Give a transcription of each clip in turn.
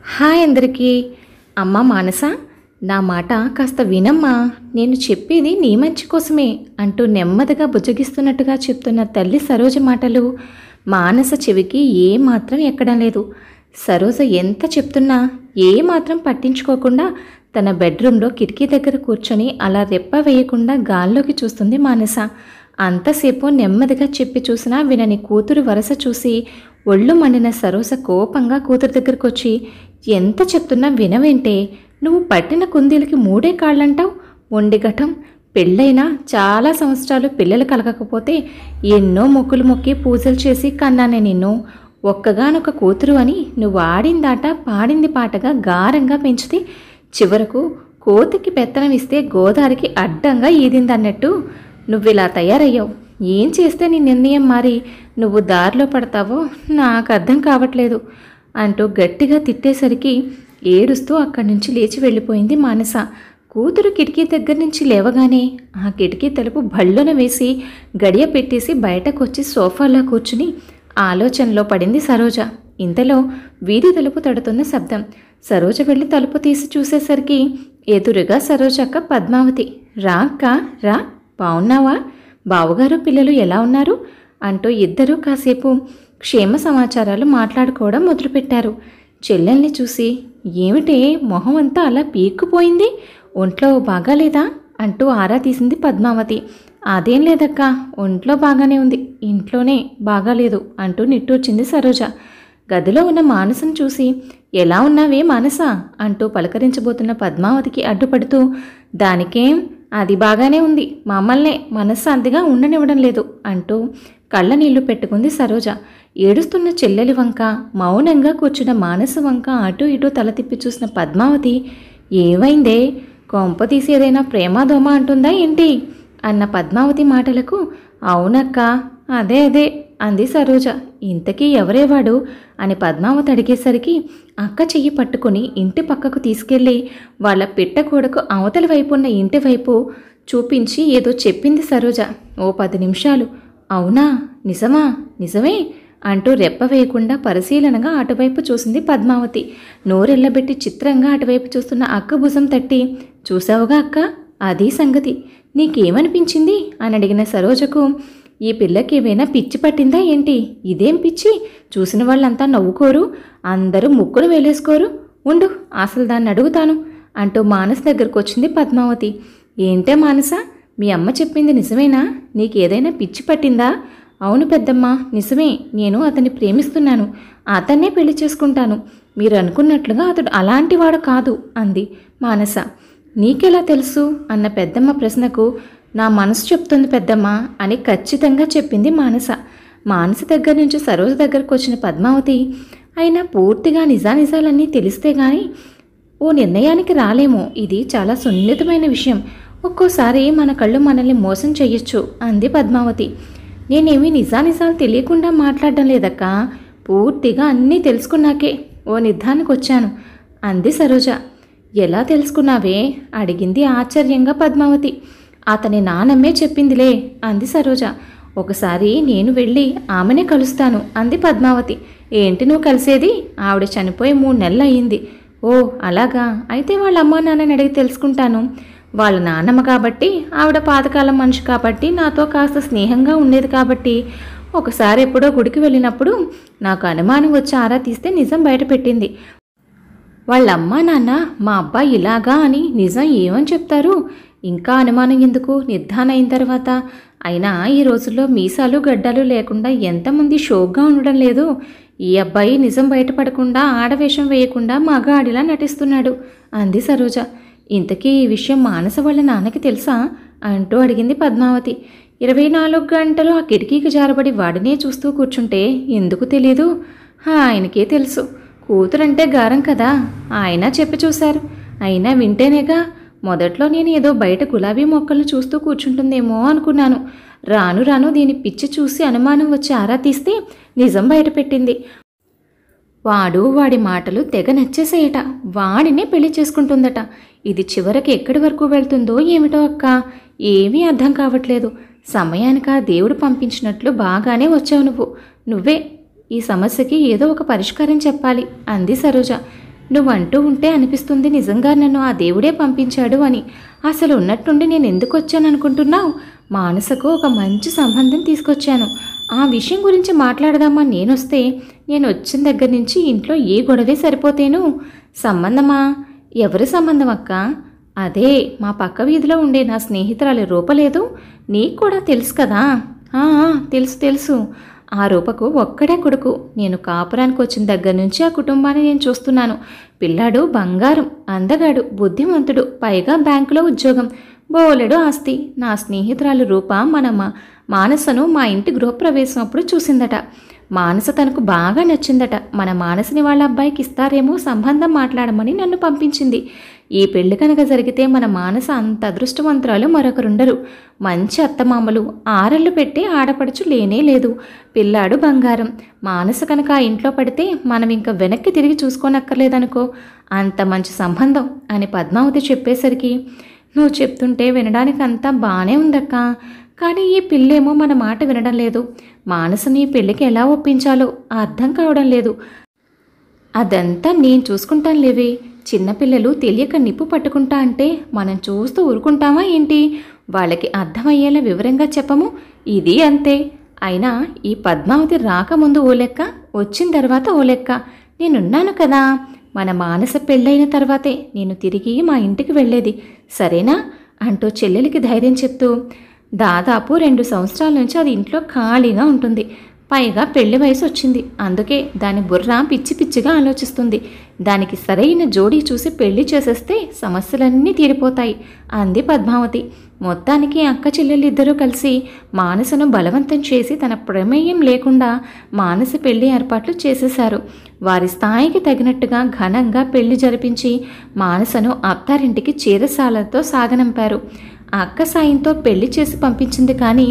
Hi అందరికీ. అమ్మ మానస, నా మాట కాస్త వినమ్మా, నేను చెప్పేది నీ మంచి కోసమే అంటూ నెమ్మదిగా బుజ్జగిస్తున్నట్టుగా చెప్తున్న తల్లి సరోజ మాటలు మానస చెవికి ఏమాత్రం ఎక్కడం లేదు. సరోజ ఎంత చెప్తున్నా ఏమాత్రం పట్టించుకోకుండా తన బెడ్రూమ్లో కిటికీ దగ్గర కూర్చొని అలా రెప్ప వేయకుండా గాల్లోకి చూస్తుంది మానస. అంతసేపు నెమ్మదిగా చెప్పి చూసినా వినని కూతురు వరస చూసి ఒళ్ళు మండిన సరోజ కోపంగా కూతురు దగ్గరకు వచ్చి, ఎంత చెప్తున్నా వినవేంటే, నువ్వు పట్టిన కుందేలకి మూడే కాళ్ళంటావు, మొండిఘటం. పెళ్ళైనా చాలా సంవత్సరాలు పిల్లలు కలగకపోతే ఎన్నో మొక్కులు మొక్కి పూజలు చేసి కన్నానే నిన్ను. ఒక్కగానొక కూతురు అని నువ్వు ఆడిందాట పాడింది పాటగా గారంగా పెంచితే చివరకు కోతికి పెత్తనం ఇస్తే గోదారికి అడ్డంగా ఈదిందన్నట్టు నువ్విలా తయారయ్యావు. ఏం చేస్తే నీ నిర్ణయం మారి నువ్వు దారిలో పడతావో నాకు అర్థం కావట్లేదు అంటూ గట్టిగా తిట్టేసరికి ఏడుస్తూ అక్కడి నుంచి లేచి వెళ్ళిపోయింది మానస. కూతురు కిటికీ దగ్గర నుంచి లేవగానే ఆ కిటికీ తలుపు భళ్ళున వేసి గడియ పెట్టేసి బయటకొచ్చి సోఫాలో కూర్చుని ఆలోచనలో పడింది సరోజ. ఇంతలో వీధి తలుపు తడుతున్న శబ్దం. సరోజ వెళ్ళి తలుపు తీసి చూసేసరికి ఎదురుగా సరోజక్క పద్మావతి. రా అక్క రా, బావున్నావా? బావగారు పిల్లలు ఎలా ఉన్నారు అంటూ ఇద్దరూ కాసేపు క్షేమ సమాచారాలు మాట్లాడుకోవడం మొదలుపెట్టారు. చెల్లెల్ని చూసి, ఏమిటే మొహం అంతా అలా పీక్కుపోయింది, ఒంట్లో బాగాలేదా అంటూ ఆరా తీసింది పద్మావతి. అదేం లేదక్కా, ఒంట్లో బాగానే ఉంది, ఇంట్లోనే బాగాలేదు అంటూ నిట్టూర్చింది సరోజ. గదిలో ఉన్న మానసను చూసి, ఎలా ఉన్నావే మానస అంటూ పలకరించబోతున్న పద్మావతికి అడ్డుపడుతూ, దానికేం, అది బాగానే ఉంది, మమ్మల్నే మనశ్శాంతిగా ఉండనివ్వడం లేదు అంటూ కళ్ళ నీళ్లు పెట్టుకుంది సరోజ. ఏడుస్తున్న చెల్లెలి వంక మౌనంగా కూర్చున్న మానస వంక అటు ఇటు తల తిప్పి చూసిన పద్మావతి, ఏమైందే, కొంప తీసి ఏదైనా ప్రేమాదోమ అంటుందా ఏంటి అన్న పద్మావతి మాటలకు, అవునక్క అదే అంది సరోజ. ఇంతకీ ఎవరేవాడు అని పద్మావతి అడిగేసరికి అక్క చెయ్యి పట్టుకుని ఇంటి పక్కకు తీసుకెళ్ళి వాళ్ళ పిట్టగోడకు అవతల వైపు ఉన్న ఇంటి వైపు చూపించి ఏదో చెప్పింది సరోజ. ఓ 10 నిమిషాలు అవునా, నిజమా, నిజమే అంటూ రెప్ప వేయకుండా పరిశీలనగా అటువైపు చూసింది పద్మావతి. నోరెళ్ళబెట్టి చిత్రంగా అటువైపు చూస్తున్న అక్క భుజం తట్టి, చూసావుగా అక్క, అది సంగతి, నీకేమనిపించింది అని అడిగిన సరోజకు, ఈ పిల్లకి ఏమైనా పిచ్చి పట్టిందా ఏంటి, ఇదేం పిచ్చి, చూసిన వాళ్ళంతా నవ్వుకోరు, అందరూ ముక్కులు వేలేసుకోరు, ఉండు అసలు దాన్ని అడుగుతాను అంటూ మానస్ దగ్గరకు వచ్చింది పద్మావతి. ఏంటే మానస, మీ అమ్మ చెప్పింది నిజమేనా, నీకేదైనా పిచ్చి పట్టిందా? అవును పెద్దమ్మ, నిజమే, నేను అతన్ని ప్రేమిస్తున్నాను, అతన్నే పెళ్లి చేసుకుంటాను, మీరు అనుకున్నట్లుగా అతడు అలాంటివాడు కాదు అంది మానస. నీకెలా తెలుసు అన్న పెద్దమ్మ ప్రశ్నకు, నా మనసు చెప్తుంది పెద్దమ్మ అని ఖచ్చితంగా చెప్పింది మానస. మానస దగ్గర నుంచి సరోజ దగ్గరకు వచ్చిన పద్మావతి, అయినా పూర్తిగా నిజానిజాలన్నీ తెలిస్తే గాని ఓ నిర్ణయానికి రాలేమో, ఇది చాలా సున్నితమైన విషయం, ఒక్కోసారి మన కళ్ళు మనల్ని మోసం చెయ్యొచ్చు అంది పద్మావతి. నేనేమీ నిజానిజాలు తెలియకుండా మాట్లాడడం లేదక్కా, పూర్తిగా అన్నీ తెలుసుకున్నాకే ఓ నిర్ధారణకు వచ్చాను అంది సరోజ. ఎలా తెలుసుకున్నావే అడిగింది ఆశ్చర్యంగా పద్మావతి. అతని నానమ్మే చెప్పిందిలే అంది సరోజ. ఒకసారి నేను వెళ్ళి ఆమెనే కలుస్తాను అంది పద్మావతి. ఏంటి నువ్వు కలిసేది, ఆవిడ చనిపోయి 3 నెలలు అయ్యింది. ఓ అలాగా, అయితే వాళ్ళ అమ్మా నాన్నని అడిగి తెలుసుకుంటాను. వాళ్ళ నాన్నమ్మ కాబట్టి, ఆవిడ పాతకాలం మనిషి కాబట్టి, నాతో కాస్త స్నేహంగా ఉండేది కాబట్టి, ఒకసారి ఎప్పుడో గుడికి వెళ్ళినప్పుడు నాకు అనుమానం వచ్చి ఆరా తీస్తే నిజం బయటపెట్టింది. వాళ్ళ అమ్మా నాన్న మా అబ్బాయి ఇలాగా అని నిజం ఏమని చెప్తారు, ఇంకా అనుమానం ఎందుకు, నిర్ధారణ అయిన తర్వాత. అయినా ఈ రోజుల్లో మీసాలు గడ్డాలు లేకుండా ఎంతమంది షోక్గా ఉండడం లేదు. ఈ అబ్బాయి నిజం బయటపడకుండా ఆడవేషం వేయకుండా మగాడిలా నటిస్తున్నాడు అంది సరోజ. ఇంతకీ ఈ విషయం మానస వాళ్ళ నాన్నకి తెలుసా అంటూ అడిగింది పద్మావతి. 24 గంటలు ఆ కిటికీకి జారబడి వాడినే చూస్తూ కూర్చుంటే ఎందుకు తెలీదు, ఆయనకే తెలుసు, కూతురంటే గారం కదా, ఆయన చెప్పి చూశారు, అయినా వింటేనేగా. మొదట్లో నేను ఏదో బయట గులాబీ మొక్కలను చూస్తూ కూర్చుంటుందేమో అనుకున్నాను, రాను రాను దీని పిచ్చి చూసి అనుమానం వచ్చి ఆరా తీస్తే నిజం బయటపెట్టింది. వాడు వాడి మాటలు తెగ నచ్చేసేయట, వాడినే పెళ్లి చేసుకుంటుందట. ఇది చివరికి ఎక్కడి వరకు వెళ్తుందో ఏమిటో అక్క, ఏమీ అర్థం కావట్లేదు. సమయానిక దేవుడు పంపించినట్లు బాగానే వచ్చావు నువ్వే ఈ సమస్యకి ఏదో ఒక పరిష్కారం చెప్పాలి అంది సరోజ. నువ్వంటూ ఉంటే అనిపిస్తుంది నిజంగా నన్ను ఆ దేవుడే పంపించాడు అని. అసలు ఉన్నట్టుండి నేను ఎందుకు వచ్చాననుకుంటున్నావు? మానసకు ఒక మంచి సంబంధం తీసుకొచ్చాను. ఆ విషయం గురించి మాట్లాడదామా నేనొస్తే, నేను వచ్చిన దగ్గర నుంచి ఇంట్లో ఏ గొడవే సరిపోతేను. సంబంధమా? ఎవరి సంబంధం అక్క? అదే మా పక్క వీధిలో ఉండే నా స్నేహితురాలి రూపలేదు, నీకు కూడా తెలుసు కదా. తెలుసు తెలుసు. ఆ రూపకు ఒక్కడే కొడుకు. నేను కాపురానికి వచ్చిన దగ్గర నుంచి ఆ కుటుంబాన్ని నేను చూస్తున్నాను. పిల్లాడు బంగారం, అందగాడు, బుద్ధిమంతుడు, పైగా బ్యాంకులో ఉద్యోగం, బోలెడు ఆస్తి. నా స్నేహితురాలు రూప మానసను మా ఇంటి గృహప్రవేశం అప్పుడు చూసిందట. మానస తనకు బాగా నచ్చిందట. మన మానసని వాళ్ళ అబ్బాయికి ఇస్తారేమో సంబంధం మాట్లాడమని నన్ను పంపించింది. ఈ పెళ్లి కనుక జరిగితే మన మానస అంత అదృష్టవంతురాలు మరొకరుండరు. మంచి అత్తమామలు, ఆరళ్ళు పెట్టి ఆడపడుచు లేనే లేదు. పిల్లాడు బంగారం. మానస కనుక ఆ ఇంట్లో పడితే మనం ఇంకా వెనక్కి తిరిగి చూసుకోనక్కర్లేదనుకో. అంత మంచి సంబంధం అని పద్మావతి చెప్పేసరికి, నువ్వు చెప్తుంటే వినడానికి అంతా బాగానే ఉందక్క, కానీ ఈ పిల్లేమో మన మాట వినడం లేదు. మానసని ఈ పెళ్ళికి ఎలా ఒప్పించాలో అర్థం కావడం లేదు. అదంతా నేను చూసుకుంటాను లేవే. చిన్నపిల్లలు తెలియక నిప్పు పట్టుకుంటా అంటే మనం చూస్తూ ఊరుకుంటామా ఏంటి? వాళ్ళకి అర్థమయ్యేలా వివరంగా చెప్పము. ఇది అంతే. అయినా ఈ పద్మావతి రాకముందు ఓ లెక్క, వచ్చిన తర్వాత ఓ లెక్క. నేనున్నాను కదా. మన మానస పెళ్ళైన తర్వాతే నేను తిరిగి మా ఇంటికి వెళ్ళేది, సరేనా అంటూ చెల్లెలికి ధైర్యం చెప్తూ, దాదాపు 2 సంవత్సరాల నుంచి అది ఇంట్లో ఖాళీగా ఉంటుంది. పైగా పెళ్లి వయసు వచ్చింది. అందుకే దాని బుర్ర పిచ్చి పిచ్చిగా ఆలోచిస్తుంది. దానికి సరైన జోడీ చూసి పెళ్లి చేసేస్తే సమస్యలన్నీ తీరిపోతాయి అంది పద్మావతి. మొత్తానికి అక్క చెల్లెలిద్దరూ కలిసి మానసను బలవంతం చేసి తన ప్రమేయం లేకుండా మానస పెళ్లి ఏర్పాట్లు చేసేశారు. వారి స్థాయికి తగినట్టుగా ఘనంగా పెళ్లి జరిపించి మానసను అత్తారింటికి చీరసాలతో సాగనంపారు. అక్క సాయంతో పెళ్లి చేసి పంపించింది, కానీ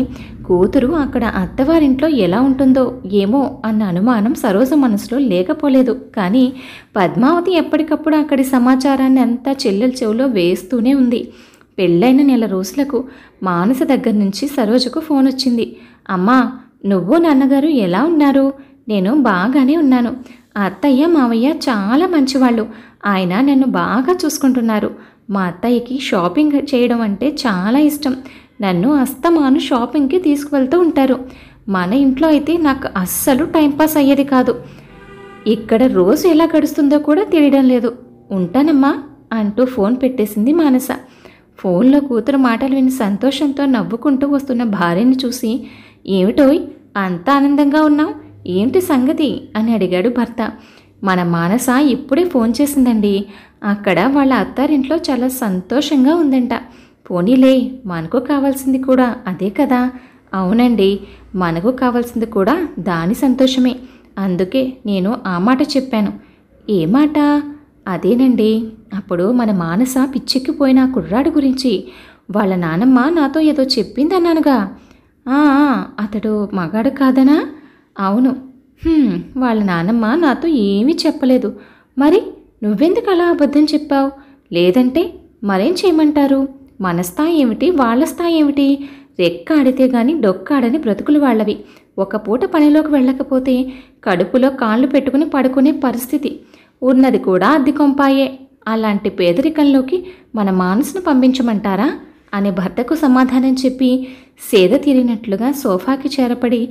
కూతురు అక్కడ అత్తవారింట్లో ఎలా ఉంటుందో ఏమో అన్న అనుమానం సరోజ మనసులో లేకపోలేదు. కానీ పద్మావతి ఎప్పటికప్పుడు అక్కడి సమాచారాన్ని అంతా చెల్లెల చెవిలో వేస్తూనే ఉంది. పెళ్ళైన నెల రోజులకు మానస దగ్గర నుంచి సరోజకు ఫోన్ వచ్చింది. అమ్మా, నువ్వు నాన్నగారు ఎలా ఉన్నారు? నేను బాగానే ఉన్నాను. అత్తయ్య మావయ్య చాలా మంచివాళ్ళు. ఆయన నన్ను బాగా చూసుకుంటున్నారు. మా అత్తయ్యకి షాపింగ్ చేయడం అంటే చాలా ఇష్టం. నన్ను అస్తమాను షాపింగ్కి తీసుకువెళ్తూ ఉంటారు. మన ఇంట్లో అయితే నాకు అస్సలు టైంపాస్ అయ్యేది కాదు. ఇక్కడ రోజు ఎలా గడుస్తుందో కూడా తెలియడం లేదు. ఉంటానమ్మా అంటూ ఫోన్ పెట్టేసింది మానస. ఫోన్లో కూతురు మాటలు విని సంతోషంతో నవ్వుకుంటూ వస్తున్న భార్యని చూసి, ఏమిటోయ్ అంత ఆనందంగా ఉన్నావు, ఏంటి సంగతి అని అడిగాడు భర్త. మన మానస ఇప్పుడే ఫోన్ చేసిందండి. అక్కడ వాళ్ళ అత్తారింట్లో చాలా సంతోషంగా ఉందంట. పోనీలే, మనకు కావాల్సింది కూడా అదే కదా. అవునండి, మనకు కావాల్సింది కూడా దాని సంతోషమే. అందుకే నేను ఆ మాట చెప్పాను. ఏ మాట? అదేనండి, అప్పుడు మన మానస పిచ్చెక్కిపోయిన కుర్రాడు గురించి వాళ్ళ నానమ్మ నాతో ఏదో చెప్పిందన్నానుగా. అతడు మగాడు కాదనా? అవును. వాళ్ళ నానమ్మ నాతో ఏమీ చెప్పలేదు. మరి నువ్వెందుకు అలా అబద్ధం చెప్పావు? లేదంటే మరేం చేయమంటారు? మన స్థాయి ఏమిటి, వాళ్ళ స్థాయి ఏమిటి? రెక్క ఆడితే గాని డొక్కాడని బ్రతుకులు వాళ్ళవి. ఒక పూట పనిలోకి వెళ్ళకపోతే కడుపులో కాళ్ళు పెట్టుకుని పడుకునే పరిస్థితి. ఉన్నది కూడా అద్దె కొంపాయే. అలాంటి పేదరికంలోకి మన మానసును పంపించమంటారా అని భర్తకు సమాధానం చెప్పి సేద తీరినట్లుగా సోఫాకి చేరపడి,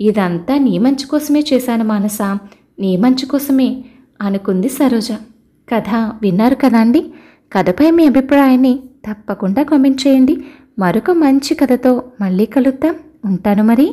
ఇదంతా నీ మంచి కోసమే చేశాను మానస, నీ మంచి కోసమే అనుకుంది సరోజ. కథ విన్నారు కదండి. కథపై మీ అభిప్రాయాన్ని తప్పకుండా కామెంట్ చేయండి. మరొక మంచి కథతో మళ్ళీ కలుద్దాం. ఉంటాను మరి.